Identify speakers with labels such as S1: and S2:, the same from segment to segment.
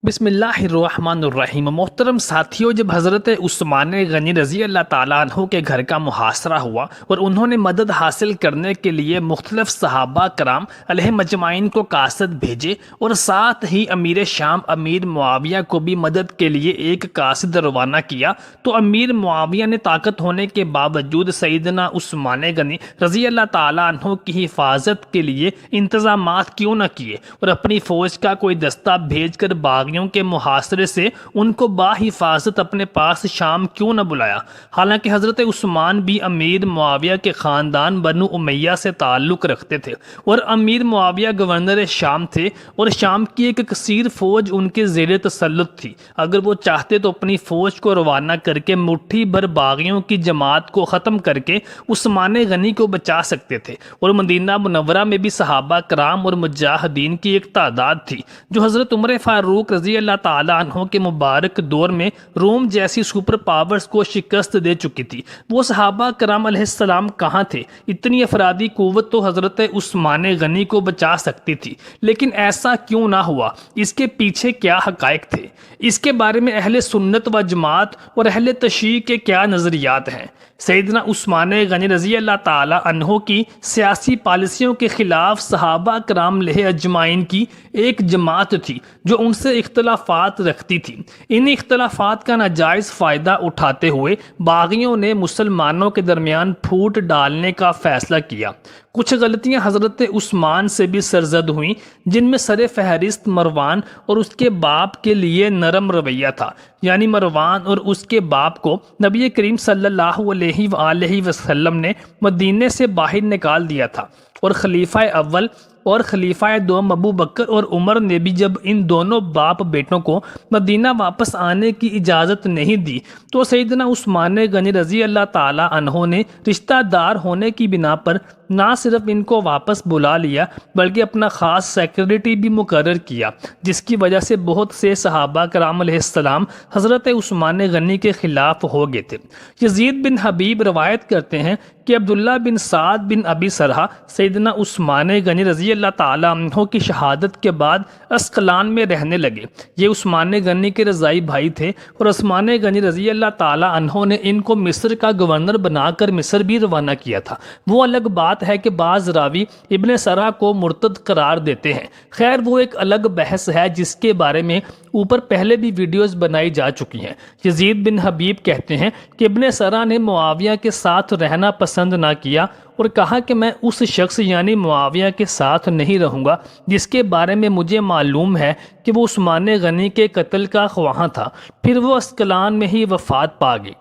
S1: بسم اللہ الرحمن الرحیم۔ محترم ساتھیوں، جب حضرت عثمان غنی رضی اللہ تعالیٰ عنہ کے گھر کا محاصرہ ہوا اور انہوں نے مدد حاصل کرنے کے لیے مختلف صحابہ کرام علیہ مجمعین کو قاصد بھیجے اور ساتھ ہی امیر شام امیر معاویہ کو بھی مدد کے لیے ایک قاصد روانہ کیا، تو امیر معاویہ نے طاقت ہونے کے باوجود سیدنا عثمان غنی رضی اللہ تعالیٰ عنہ کی حفاظت کے لیے انتظامات کیوں نہ کیے اور اپنی فوج کا کوئی دستہ بھیج کر باغیوں کے محاصرے سے ان کو باحفاظت اپنے پاس شام کیوں نہ بلایا؟ حالانکہ حضرت عثمان بھی امیر معاویہ کے خاندان بنو امیہ سے تعلق رکھتے تھے اور امیر معاویہ گورنر شام تھے اور شام کی ایک کثیر فوج ان کے زیر تسلط تھی۔ اگر وہ چاہتے تو اپنی فوج کو روانہ کر کے مٹھی بھر باغیوں کی جماعت کو ختم کر کے عثمان غنی کو بچا سکتے تھے، اور مدینہ منورہ میں بھی صحابہ کرام اور مجاہدین کی ایک تعداد تھی جو حضرت عمر فاروق رضی اللہ تعالیٰ عنہ کے مبارک دور میں روم جیسی سپر پاورز کو شکست دے چکی تھی۔ وہ صحابہ کرام علیہ السلام کہاں تھے؟ اتنی افرادی قوت تو حضرت عثمان غنی کو بچا سکتی تھی، لیکن ایسا کیوں نہ ہوا؟ اس کے پیچھے کیا حقائق تھے؟ اس کے بارے میں اہل سنت و جماعت اور اہل تشیع کے کیا نظریات ہیں؟ سیدنا عثمان غنی رضی اللہ تعالی عنہ کی سیاسی پالیسیوں کے خلاف صحابہ کرام علیہ اجمعین کی ایک جماعت تھی جو ان سے اختلافات رکھتی تھی۔ ان اختلافات کا ناجائز فائدہ اٹھاتے ہوئے باغیوں نے مسلمانوں کے درمیان پھوٹ ڈالنے کا فیصلہ کیا۔ کچھ غلطیاں حضرت عثمان سے بھی سرزد ہوئیں، جن میں سر فہرست مروان اور اس کے باپ کے لیے نرم رویہ تھا، یعنی مروان اور اس کے باپ کو نبی کریم صلی اللہ علیہ وآلہ وسلم نے مدینے سے باہر نکال دیا تھا، اور خلیفہ اول اور خلیفہ دوم ابو بکر اور عمر نے بھی جب ان دونوں باپ بیٹوں کو مدینہ واپس آنے کی اجازت نہیں دی تو سیدنا عثمان غنی رضی اللہ تعالی عنہ نے رشتہ دار ہونے کی بنا پر نہ صرف ان کو واپس بلا لیا بلکہ اپنا خاص سیکریٹری بھی مقرر کیا، جس کی وجہ سے بہت سے صحابہ کرام علیہ السلام حضرت عثمان غنی کے خلاف ہو گئے تھے۔ یزید بن حبیب روایت کرتے ہیں کہ عبداللہ بن سعد بن ابی سرحہ سیدنا عثمان غنی رضی اللہ تعالیٰ عنہ کی شہادت کے بعد اسقلان میں رہنے لگے۔ یہ عثمان غنی کے رضائی بھائی تھے، اور عثمان غنی رضی اللہ تعالیٰ عنہ نے ان کو مصر کا گورنر بنا کر مصر بھی روانہ کیا تھا۔ وہ الگ بات ہے کہ بعض راوی ابن سرح کو مرتد قرار دیتے ہیں، خیر وہ ایک الگ بحث ہے جس کے بارے میں اوپر پہلے بھی ویڈیوز بنائی جا چکی ہیں۔ یزید بن حبیب کہتے ہیں کہ ابن سرح نے معاویہ کے ساتھ رہنا پسند نہ کیا اور کہا کہ میں اس شخص یعنی معاویہ کے ساتھ نہیں رہوں گا جس کے بارے میں مجھے معلوم ہے کہ وہ عثمان غنی کے قتل کا خواہاں تھا۔ پھر وہ اسقلان میں ہی وفات پا گئی۔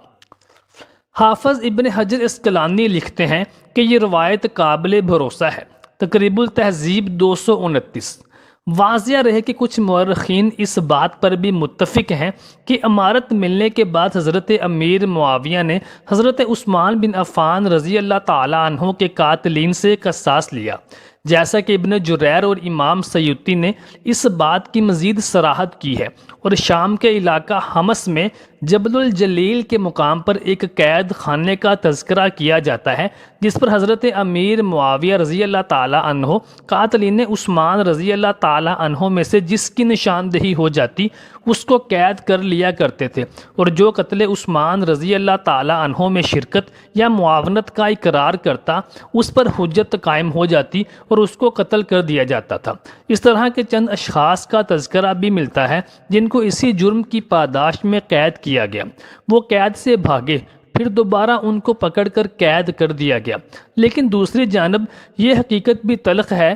S1: حافظ ابن حجر اسقلانی لکھتے ہیں کہ یہ روایت قابل بھروسہ ہے۔ تقریب التہذیب 229۔ واضح رہے کہ کچھ مورخین اس بات پر بھی متفق ہیں کہ امارت ملنے کے بعد حضرت امیر معاویہ نے حضرت عثمان بن عفان رضی اللہ تعالیٰ عنہ کے قاتلین سے قصاص لیا، جیسا کہ ابن جریر اور امام سیوطی نے اس بات کی مزید صراحت کی ہے، اور شام کے علاقہ حمص میں جبل الجلیل کے مقام پر ایک قید خانے کا تذکرہ کیا جاتا ہے جس پر حضرت امیر معاویہ رضی اللہ تعالیٰ عنہ قاتلین عثمان رضی اللہ تعالیٰ عنہ میں سے جس کی نشاندہی ہو جاتی اس کو قید کر لیا کرتے تھے، اور جو قتل عثمان رضی اللہ تعالیٰ عنہ میں شرکت یا معاونت کا اقرار کرتا اس پر حجت قائم ہو جاتی اور اس کو قتل کر دیا جاتا تھا۔ اس طرح کے چند اشخاص کا تذکرہ بھی ملتا ہے جن کو اسی جرم کی پاداش میں قید کیا گیا۔ وہ قید سے بھاگے، پھر دوبارہ ان کو پکڑ کر قید کر دیا گیا۔ لیکن دوسری جانب یہ حقیقت بھی تلخ ہے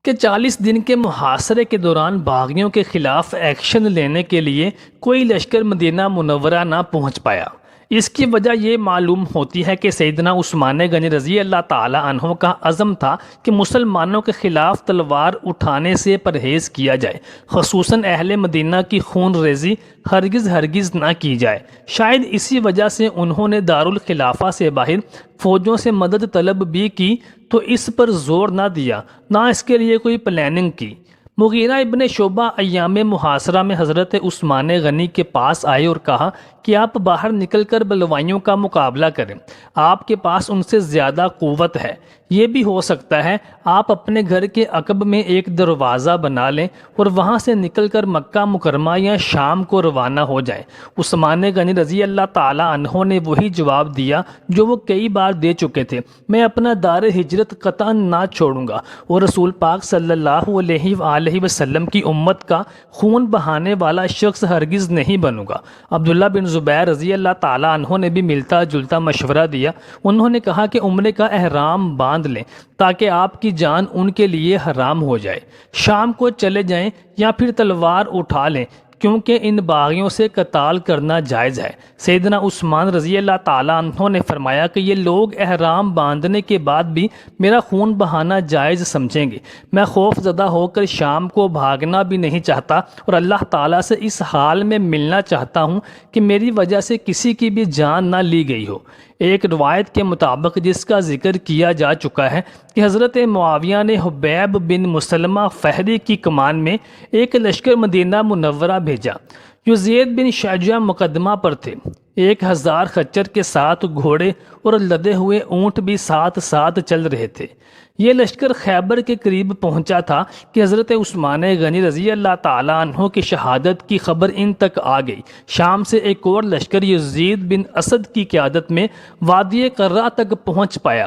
S1: کہ 40 دن کے محاصرے کے دوران باغیوں کے خلاف ایکشن لینے کے لیے کوئی لشکر مدینہ منورہ نہ پہنچ پایا۔ اس کی وجہ یہ معلوم ہوتی ہے کہ سیدنا عثمان غنی رضی اللہ تعالیٰ عنہ کا عزم تھا کہ مسلمانوں کے خلاف تلوار اٹھانے سے پرہیز کیا جائے، خصوصاً اہل مدینہ کی خون ریزی ہرگز نہ کی جائے۔ شاید اسی وجہ سے انہوں نے دارالخلافہ سے باہر فوجوں سے مدد طلب بھی کی تو اس پر زور نہ دیا، نہ اس کے لیے کوئی پلاننگ کی۔ مغیرہ ابن شعبہ ایام محاصرہ میں حضرت عثمان غنی کے پاس آئے اور کہا کہ آپ باہر نکل کر بلوائیوں کا مقابلہ کریں، آپ کے پاس ان سے زیادہ قوت ہے۔ یہ بھی ہو سکتا ہے آپ اپنے گھر کے عقب میں ایک دروازہ بنا لیں اور وہاں سے نکل کر مکہ مکرمہ یا شام کو روانہ ہو جائیں۔ عثمان غنی رضی اللہ تعالی عنہ نے وہی جواب دیا جو وہ کئی بار دے چکے تھے، میں اپنا دار ہجرت قطعا نہ چھوڑوں گا اور رسول پاک صلی اللہ علیہ وآلہ وسلم کی امت کا خون بہانے والا شخص ہرگز نہیں بنوں گا۔ عبداللہ بن زبیر رضی اللہ تعالی عنہ نے بھی ملتا جلتا مشورہ دیا۔ انہوں نے کہا کہ عمرے کا احرام باندھ لیں تاکہ آپ کی جان ان کے لیے حرام ہو جائے، شام کو چلے جائیں یا پھر تلوار اٹھا لیں کیونکہ ان باغیوں سے قتال کرنا جائز ہے۔ سیدنا عثمان رضی اللہ تعالیٰ عنہ نے فرمایا کہ یہ لوگ احرام باندھنے کے بعد بھی میرا خون بہانا جائز سمجھیں گے، میں خوف زدہ ہو کر شام کو بھاگنا بھی نہیں چاہتا اور اللہ تعالیٰ سے اس حال میں ملنا چاہتا ہوں کہ میری وجہ سے کسی کی بھی جان نہ لی گئی ہو۔ ایک روایت کے مطابق جس کا ذکر کیا جا چکا ہے کہ حضرت معاویہ نے حبیب بن مسلمہ فہری کی کمان میں ایک لشکر مدینہ منورہ بھیجا جو زید بن شجاع مقدمہ پر تھے۔ 1000 خچر کے ساتھ گھوڑے اور لدے ہوئے اونٹ بھی ساتھ ساتھ چل رہے تھے۔ یہ لشکر خیبر کے قریب پہنچا تھا کہ حضرت عثمان غنی رضی اللہ تعالیٰ عنہ کی شہادت کی خبر ان تک آ گئی۔ شام سے ایک اور لشکر یزید بن اسد کی قیادت میں وادی قرہ تک پہنچ پایا۔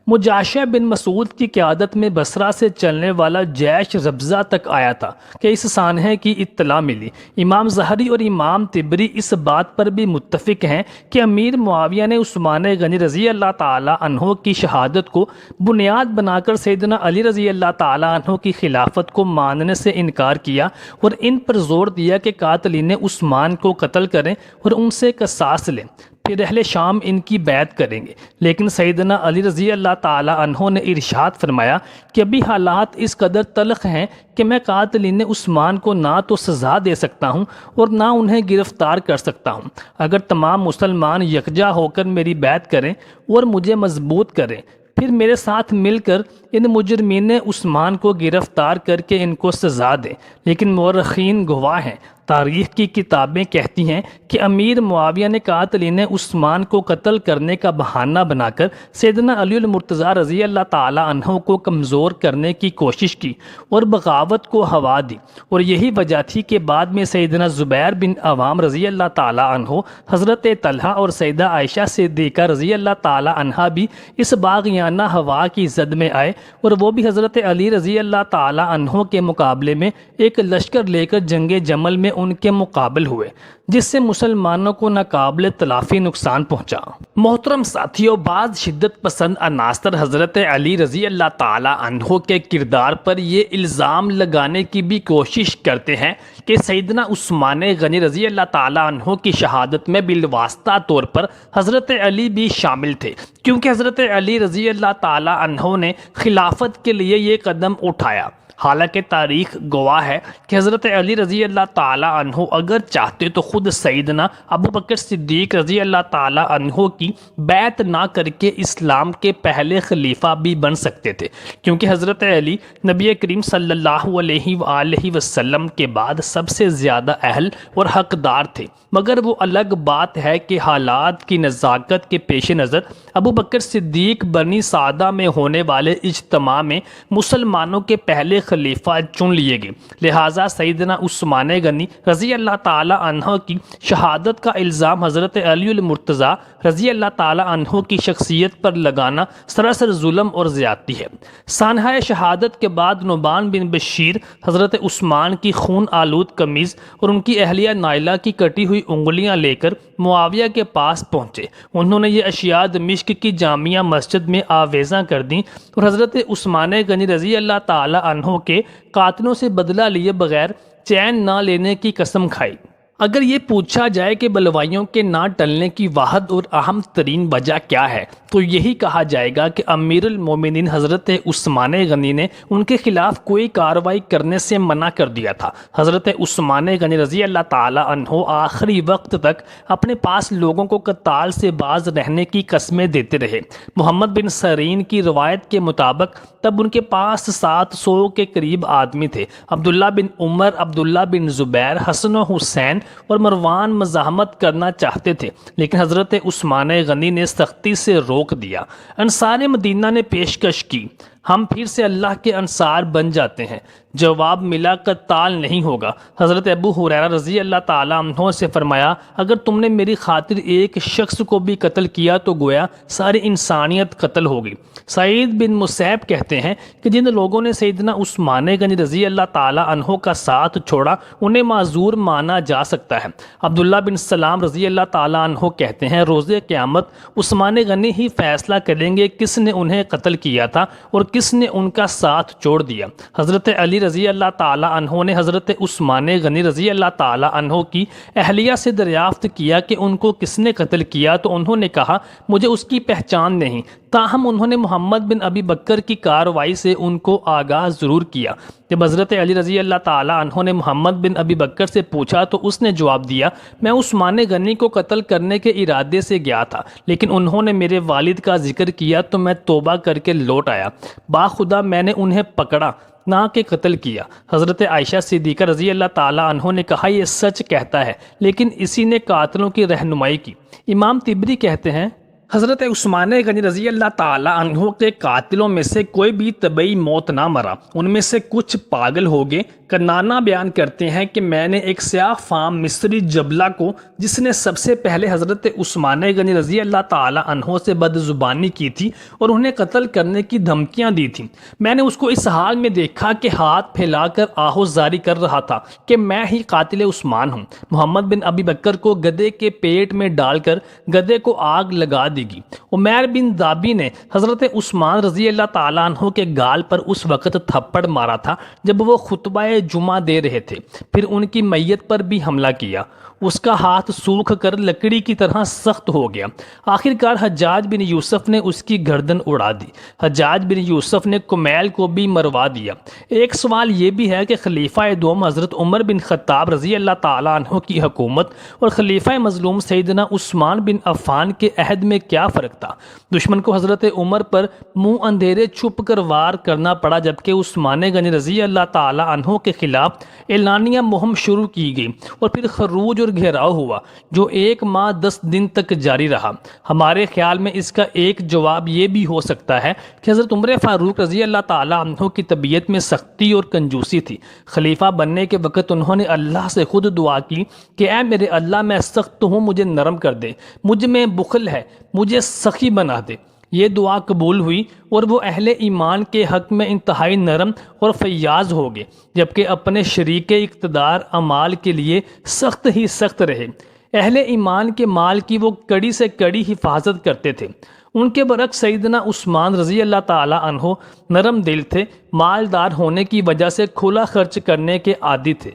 S1: مجاشع بن مسعود کی قیادت میں بصرہ سے چلنے والا جیش ربضہ تک آیا تھا کہ اس سانحے کی اطلاع ملی۔ امام ظہری اور امام طبری اس بات پر بھی متفق ہیں کہ امیر معاویہ نے عثمان غنی رضی اللہ تعالیٰ عنہ کی شہادت کو بنیاد بنا کر سیدنا علی رضی اللہ تعالیٰ عنہ کی خلافت کو ماننے سے انکار کیا اور ان پر زور دیا کہ قاتلین عثمان کو قتل کریں اور ان سے قصاص لیں، پھر اہل شام ان کی بیعت کریں گے۔ لیکن سیدنا علی رضی اللہ تعالیٰ عنہ نے ارشاد فرمایا کہ ابھی حالات اس قدر تلخ ہیں کہ میں قاتلین عثمان کو نہ تو سزا دے سکتا ہوں اور نہ انہیں گرفتار کر سکتا ہوں۔ اگر تمام مسلمان یکجا ہو کر میری بیعت کریں اور مجھے مضبوط کریں، پھر میرے ساتھ مل کر ان مجرمین عثمان کو گرفتار کر کے ان کو سزا دیں۔ لیکن مورخین گواہ ہیں، تاریخ کی کتابیں کہتی ہیں کہ امیر معاویہ نے قاتلین عثمان کو قتل کرنے کا بہانہ بنا کر سیدنا علی المرتضیٰ رضی اللہ تعالیٰ عنہ کو کمزور کرنے کی کوشش کی اور بغاوت کو ہوا دی، اور یہی وجہ تھی کہ بعد میں سیدنا زبیر بن عوام رضی اللہ تعالیٰ عنہ، حضرت طلحہ اور سیدہ عائشہ صدیقہ رضی اللہ تعالیٰ عنہ بھی اس باغیانہ ہوا کی زد میں آئے اور وہ بھی حضرت علی رضی اللہ تعالیٰ عنہ کے مقابلے میں ایک لشکر لے کر جنگ جمل میں ان کے مقابل ہوئے، جس سے مسلمانوں کو ناقابل تلافی نقصان پہنچا۔ محترم ساتھیوں، بعض شدت پسند عناصر حضرت علی رضی اللہ تعالیٰ عنہ کے کردار پر یہ الزام لگانے کی بھی کوشش کرتے ہیں کہ سیدنا عثمان غنی رضی اللہ تعالیٰ عنہ کی شہادت میں بالواسطہ طور پر حضرت علی بھی شامل تھے، کیونکہ حضرت علی رضی اللہ تعالیٰ عنہ نے خلافت کے لیے یہ قدم اٹھایا۔ حالانکہ تاریخ گواہ ہے کہ حضرت علی رضی اللہ تعالیٰ عنہ اگر چاہتے تو خود سیدنا ابو بکر صدیق رضی اللہ تعالیٰ عنہ کی بیعت نہ کر کے اسلام کے پہلے خلیفہ بھی بن سکتے تھے، کیونکہ حضرت علی نبی کریم صلی اللہ علیہ وآلہ وسلم کے بعد سب سے زیادہ اہل اور حقدار تھے۔ مگر وہ الگ بات ہے کہ حالات کی نزاکت کے پیش نظر ابو بکر صدیق بنی سعدہ میں ہونے والے اجتماع میں مسلمانوں کے پہلے خلیفہ چن لیے گئے، لہٰذا سیدنا عثمان غنی رضی اللہ تعالیٰ عنہ کی شہادت کا الزام حضرت علی المرتضیٰ رضی اللہ تعالیٰ عنہ کی شخصیت پر لگانا سراسر ظلم اور زیادتی ہے۔ سانحہ شہادت کے بعد نعمان بن بشیر حضرت عثمان کی خون آلود قمیض اور ان کی اہلیہ نائلہ کی کٹی ہوئی انگلیاں لے کر معاویہ کے پاس پہنچے۔ انہوں نے یہ اشیاء دمشق کی جامعہ مسجد میں آویزاں کر دیں اور حضرت عثمان غنی رضی اللہ تعالیٰ عنہ کے قاتلوں سے بدلہ لیے بغیر چین نہ لینے کی قسم کھائی۔ اگر یہ پوچھا جائے کہ بلوائیوں کے نہ ٹلنے کی واحد اور اہم ترین وجہ کیا ہے تو یہی کہا جائے گا کہ امیر المومنین حضرت عثمان غنی نے ان کے خلاف کوئی کارروائی کرنے سے منع کر دیا تھا۔ حضرت عثمان غنی رضی اللہ تعالی عنہ آخری وقت تک اپنے پاس لوگوں کو قتال سے باز رہنے کی قسمیں دیتے رہے۔ محمد بن سیرین کی روایت کے مطابق تب ان کے پاس 700 کے قریب آدمی تھے۔ عبداللہ بن عمر، عبداللہ بن زبیر، حسن و حسین اور مروان مزاحمت کرنا چاہتے تھے، لیکن حضرت عثمان غنی نے سختی سے روک دیا۔ انصار مدینہ نے پیشکش کی، ہم پھر سے اللہ کے انصار بن جاتے ہیں۔ جواب ملا، قتال نہیں ہوگا۔ حضرت ابو ہریرہ رضی اللہ تعالیٰ عنہ سے فرمایا، اگر تم نے میری خاطر ایک شخص کو بھی قتل کیا تو گویا ساری انسانیت قتل ہوگی۔ سعید بن مسیب کہتے ہیں کہ جن لوگوں نے سیدنا عثمان غنی رضی اللہ تعالیٰ عنہ کا ساتھ چھوڑا انہیں معذور مانا جا سکتا ہے۔ عبداللہ بن سلام رضی اللہ تعالیٰ عنہ کہتے ہیں، روز قیامت عثمان غنی ہی فیصلہ کریں گے کس نے انہیں قتل کیا تھا اور کس نے ان کا ساتھ چھوڑ دیا۔ حضرت علی رضی اللہ تعالیٰ عنہ نے حضرت عثمان غنی رضی اللہ تعالیٰ عنہ کی اہلیہ سے دریافت کیا کہ ان کو کس نے قتل کیا تو انہوں نے کہا، مجھے اس کی پہچان نہیں، تاہم انہوں نے محمد بن ابی بکر کی کارروائی سے ان کو آگاہ ضرور کیا۔ جب حضرت علی رضی اللہ تعالیٰ عنہ نے محمد بن ابی بکر سے پوچھا تو اس نے جواب دیا، میں عثمان غنی کو قتل کرنے کے ارادے سے گیا تھا، لیکن انہوں نے میرے والد کا ذکر کیا تو میں توبہ کر کے لوٹ آیا۔ باخدا میں نے انہیں پکڑا نہ کہ قتل کیا۔ حضرت عائشہ صدیقہ رضی اللہ تعالیٰ عنہ نے کہا، یہ سچ کہتا ہے، لیکن اسی نے قاتلوں کی رہنمائی کی۔ امام طبری کہتے ہیں، حضرت عثمان غنی رضی اللہ تعالیٰ عنہ کے قاتلوں میں سے کوئی بھی طبعی موت نہ مرا، ان میں سے کچھ پاگل ہو گئے۔ کنانا بیان کرتے ہیں کہ میں نے ایک سیاہ فام مصری جبلہ کو، جس نے سب سے پہلے حضرت عثمان غنی رضی اللہ تعالیٰ عنہ سے بدزبانی کی تھی اور انہیں قتل کرنے کی دھمکیاں دی تھیں، میں نے اس کو اس حال میں دیکھا کہ ہاتھ پھیلا کر آہو زاری کر رہا تھا کہ میں ہی قاتل عثمان ہوں۔ محمد بن ابی بکر کو گدھے کے پیٹ میں ڈال کر گدھے کو آگ لگا دی گی۔ عمیر بن ذابی نے حضرت عثمان رضی اللہ تعالیٰ عنہ کے گال پر اس وقت تھپڑ مارا تھا جب وہ خطبہ جمعہ دے رہے تھے، پھر ان کی میت پر بھی حملہ کیا، اس کا ہاتھ سوکھ کر لکڑی کی طرح سخت ہو گیا۔ آخر کار حجاج بن یوسف نے اس کی گردن اڑا دی۔ حجاج بن یوسف نے کمیل کو بھی مروا دیا۔ ایک سوال یہ بھی ہے کہ خلیفہ دوم حضرت عمر بن خطاب رضی اللہ تعالیٰ عنہ کی حکومت اور خلیفہ مظلوم سیدنا عثمان بن عفان کے عہد میں کیا فرق تھا؟ دشمن کو حضرت عمر پر منہ اندھیرے چھپ کر وار کرنا پڑا، جبکہ عثمان غنی رضی اللہ تعالیٰ عنہ کے خلاف اعلانیہ مہم شروع کی گئی اور پھر خروج اور گھیراؤ ہوا جو 1 ماہ 10 دن تک جاری رہا۔ ہمارے خیال میں اس کا ایک جواب یہ بھی ہو سکتا ہے کہ حضرت عمر فاروق رضی اللہ تعالیٰ عنہ کی طبیعت میں سختی اور کنجوسی تھی۔ خلیفہ بننے کے وقت انہوں نے اللہ سے خود دعا کی کہ اے میرے اللہ، میں سخت ہوں، مجھے نرم کر دے، مجھ میں بخل ہے، مجھے سخی بنا دے۔ یہ دعا قبول ہوئی اور وہ اہل ایمان کے حق میں انتہائی نرم اور فیاض ہو گئے، جبکہ اپنے شریک اقتدار اعمال کے لیے سخت ہی سخت رہے۔ اہل ایمان کے مال کی وہ کڑی سے کڑی حفاظت کرتے تھے۔ ان کے برعکس سیدنا عثمان رضی اللہ تعالیٰ عنہ نرم دل تھے، مالدار ہونے کی وجہ سے کھلا خرچ کرنے کے عادی تھے۔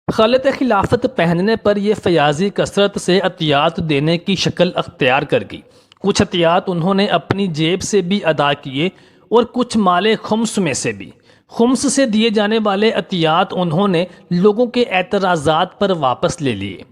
S1: خلعت خلافت پہننے پر یہ فیاضی کثرت سے عطیات دینے کی شکل اختیار کر گئی۔ کچھ عطیات انہوں نے اپنی جیب سے بھی ادا کیے اور کچھ مال خمس میں سے بھی۔ خمس سے دیے جانے والے عطیات انہوں نے لوگوں کے اعتراضات پر واپس لے لیے۔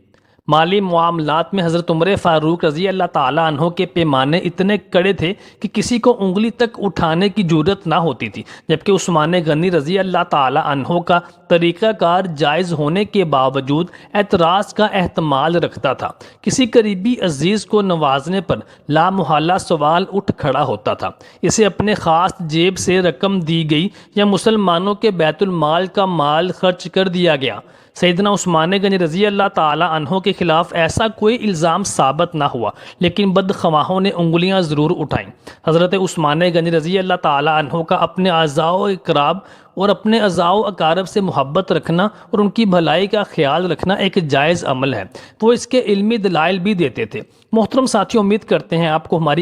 S1: مالی معاملات میں حضرت عمر فاروق رضی اللہ تعالیٰ عنہ کے پیمانے اتنے کڑے تھے کہ کسی کو انگلی تک اٹھانے کی جرت نہ ہوتی تھی، جبکہ عثمان غنی رضی اللہ تعالیٰ عنہ کا طریقہ کار جائز ہونے کے باوجود اعتراض کا احتمال رکھتا تھا۔ کسی قریبی عزیز کو نوازنے پر لامحالہ سوال اٹھ کھڑا ہوتا تھا، اسے اپنے خاص جیب سے رقم دی گئی یا مسلمانوں کے بیت المال کا مال خرچ کر دیا گیا۔ سیدنا عثمان غنی رضی اللہ تعالیٰ عنہ کے خلاف ایسا کوئی الزام ثابت نہ ہوا، لیکن بدخواہوں نے انگلیاں ضرور اٹھائیں۔ حضرت عثمان غنی رضی اللہ تعالیٰ عنہ کا اپنے اعزاء و اقراب اور اپنے اعزاء و اقارب سے محبت رکھنا اور ان کی بھلائی کا خیال رکھنا ایک جائز عمل ہے۔ وہ اس کے علمی دلائل بھی دیتے تھے۔ محترم ساتھیوں، امید کرتے ہیں آپ کو ہماری